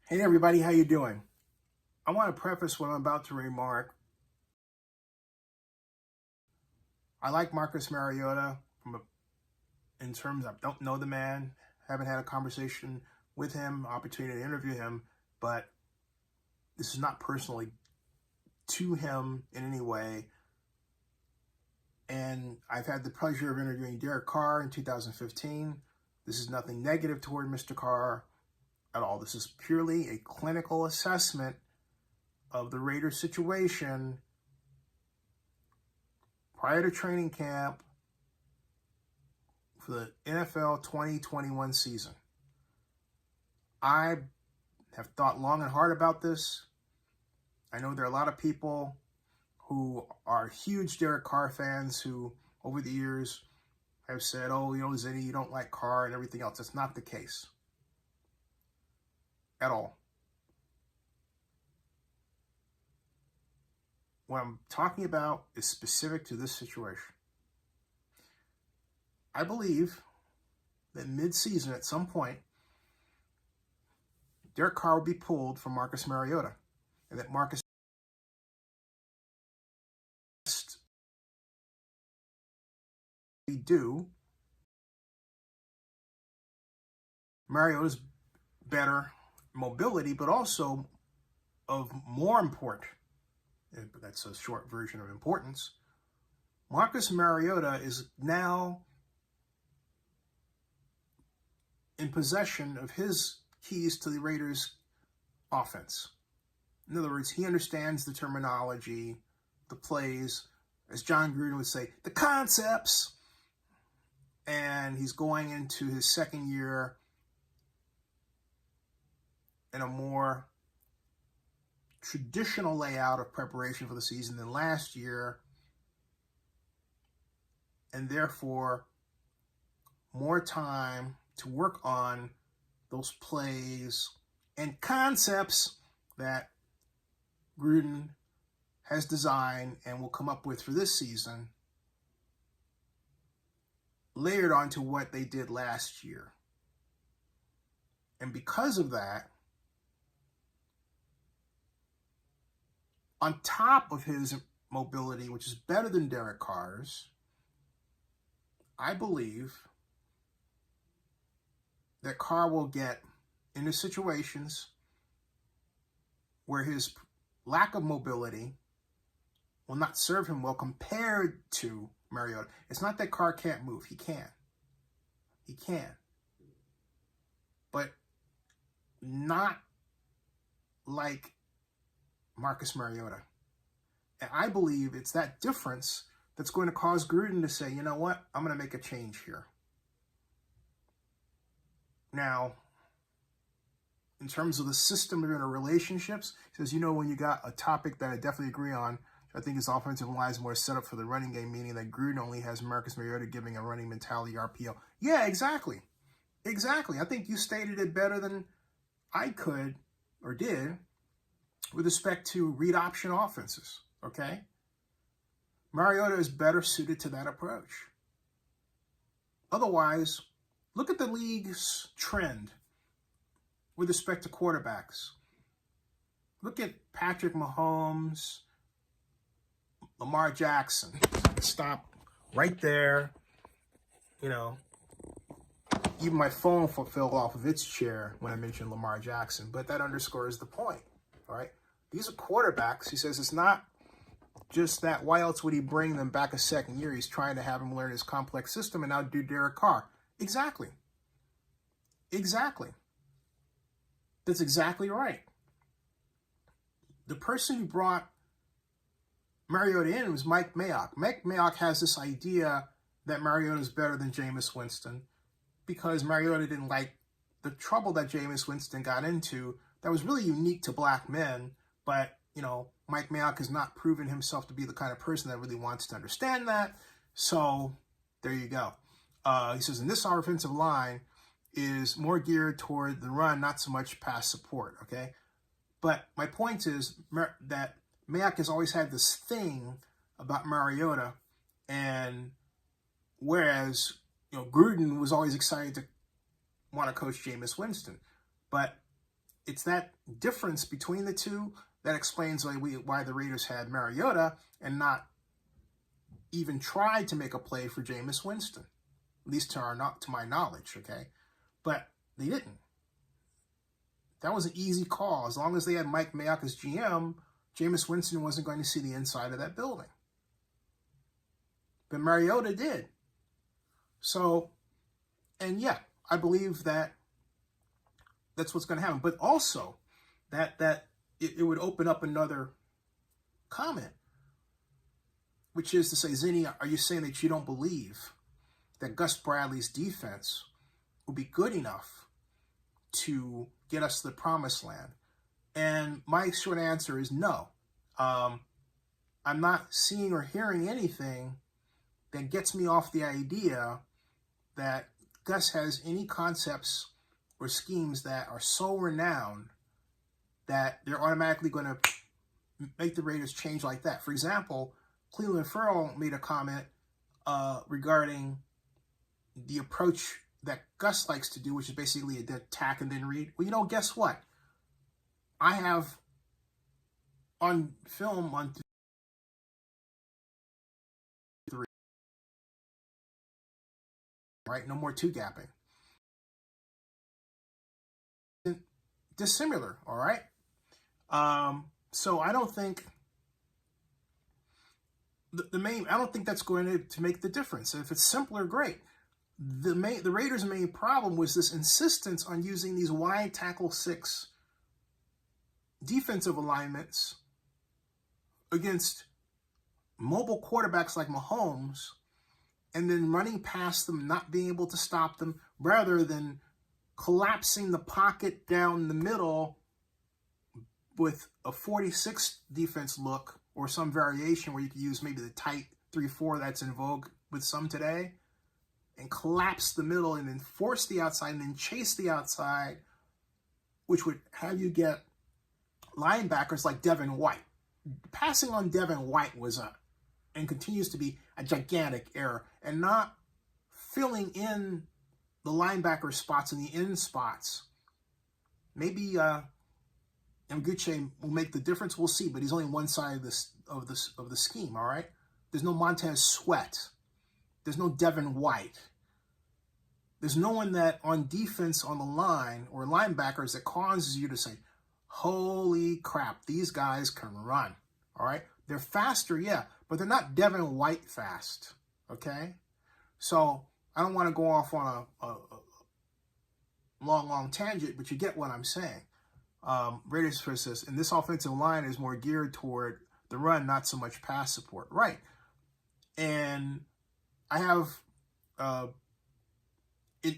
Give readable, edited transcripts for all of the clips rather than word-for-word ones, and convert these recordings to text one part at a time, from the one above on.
Hey everybody, how you doing? I want to preface what I'm about to remark. I like Marcus Mariota in terms of don't know the man, haven't had a conversation with him, opportunity to interview him, but this is not personally to him in any way. And I've had the pleasure of interviewing Derek Carr in 2015. This is nothing negative toward Mr. Carr at all. This is purely a clinical assessment of the Raiders situation prior to training camp for the NFL 2021 season. I have thought long and hard about this. I know there are a lot of people who are huge Derek Carr fans who, over the years, have said, oh, Zinni, you don't like Carr and everything else. That's not the case at all. What I'm talking about is specific to this situation. I believe that mid-season, at some point, Derek Carr will be pulled from Marcus Mariota, and that Marcus Mariota's better mobility, but also of more important, that's a short version of importance, Marcus Mariota is now in possession of his keys to the Raiders' offense. In other words, he understands the terminology, the plays, as John Gruden would say, the concepts, and he's going into his second year in a more traditional layout of preparation for the season than last year, and therefore more time to work on those plays and concepts that Gruden has designed and will come up with for this season, layered onto what they did last year. And because of that, on top of his mobility, which is better than Derek Carr's, I believe that Carr will get into situations where his lack of mobility will not serve him well compared to Mariota. It's not that Carr can't move. He can. He can. But not like Marcus Mariota. And I believe it's that difference that's going to cause Gruden to say, you know what, I'm going to make a change here. Now, in terms of the system of relationships, he says, when you got a topic that I definitely agree on, I think his offensive line is more set up for the running game, meaning that Gruden only has Marcus Mariota giving a running mentality RPO. Yeah, exactly. Exactly. I think you stated it better than I could or did with respect to read option offenses, okay? Mariota is better suited to that approach. Otherwise, look at the league's trend with respect to quarterbacks. Look at Patrick Mahomes, Lamar Jackson. Stop right there. Even my phone fell off of its chair when I mentioned Lamar Jackson, but that underscores the point, all right? These are quarterbacks. He says it's not just that. Why else would he bring them back a second year? He's trying to have him learn his complex system and outdo Derek Carr. Exactly. Exactly. That's exactly right. The person who brought Mariota in was Mike Mayock. Mike Mayock has this idea that Mariota is better than Jameis Winston because Mariota didn't like the trouble that Jameis Winston got into that was really unique to black men. But, Mike Mayock has not proven himself to be the kind of person that really wants to understand that. So there you go. He says, and this offensive line is more geared toward the run, not so much pass support, okay? But my point is that Mayock has always had this thing about Mariota, and whereas, Gruden was always excited to want to coach Jameis Winston. But it's that difference between the two that explains why the Raiders had Mariota and not even tried to make a play for Jameis Winston, at least to my knowledge, okay? But they didn't. That was an easy call. As long as they had Mike Mayock as GM, Jameis Winston wasn't going to see the inside of that building. But Mariota did. So, and yeah, I believe that that's what's going to happen. But also, that it would open up another comment, which is to say, Zinni, are you saying that you don't believe that Gus Bradley's defense will be good enough to get us to the promised land? And my short answer is no. I'm not seeing or hearing anything that gets me off the idea that Gus has any concepts or schemes that are so renowned that they're automatically going to make the Raiders change like that. For example, Cleveland Farrell made a comment regarding the approach that Gus likes to do, which is basically a attack and then read. Well, guess what? I have on film on 3, right? No more two-gapping. Dissimilar, all right? So I don't think I don't think that's going to make the difference. If it's simpler, great. The Raiders' main problem was this insistence on using these wide tackle 6 defensive alignments against mobile quarterbacks like Mahomes, and then running past them, not being able to stop them, rather than collapsing the pocket down the middle with a 46 defense look or some variation where you could use maybe the tight 3-4 that's in vogue with some today, and collapse the middle and then force the outside and then chase the outside, which would have you get linebackers like Devin White. Passing on Devin White was and continues to be a gigantic error, and not filling in the linebacker spots and the end spots. Maybe Nguche will make the difference. We'll see, but he's only one side of the scheme. All right. There's no Montez Sweat. There's no Devin White. There's no one that on defense on the line or linebackers that causes you to say, holy crap, these guys can run. All right. They're faster, yeah, but they're not Devin White fast. Okay. So I don't want to go off on a long tangent, but you get what I'm saying. Raiders versus, and this offensive line is more geared toward the run, not so much pass support. Right. And I have an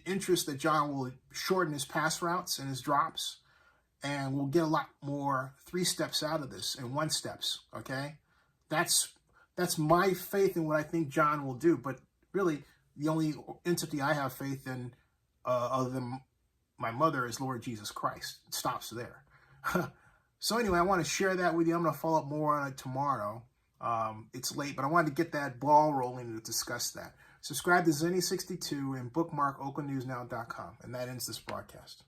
interest that John will shorten his pass routes and his drops, and we'll get a lot more 3 steps out of this and 1 steps. Okay. That's my faith in what I think John will do. But really, the only entity I have faith in, other than my mother, is Lord Jesus Christ. It stops there. So anyway, I want to share that with you. I'm going to follow up more on it tomorrow. It's late, but I wanted to get that ball rolling to discuss that. Subscribe to Zinni62 and bookmark oaklandnewsnow.com. And that ends this broadcast.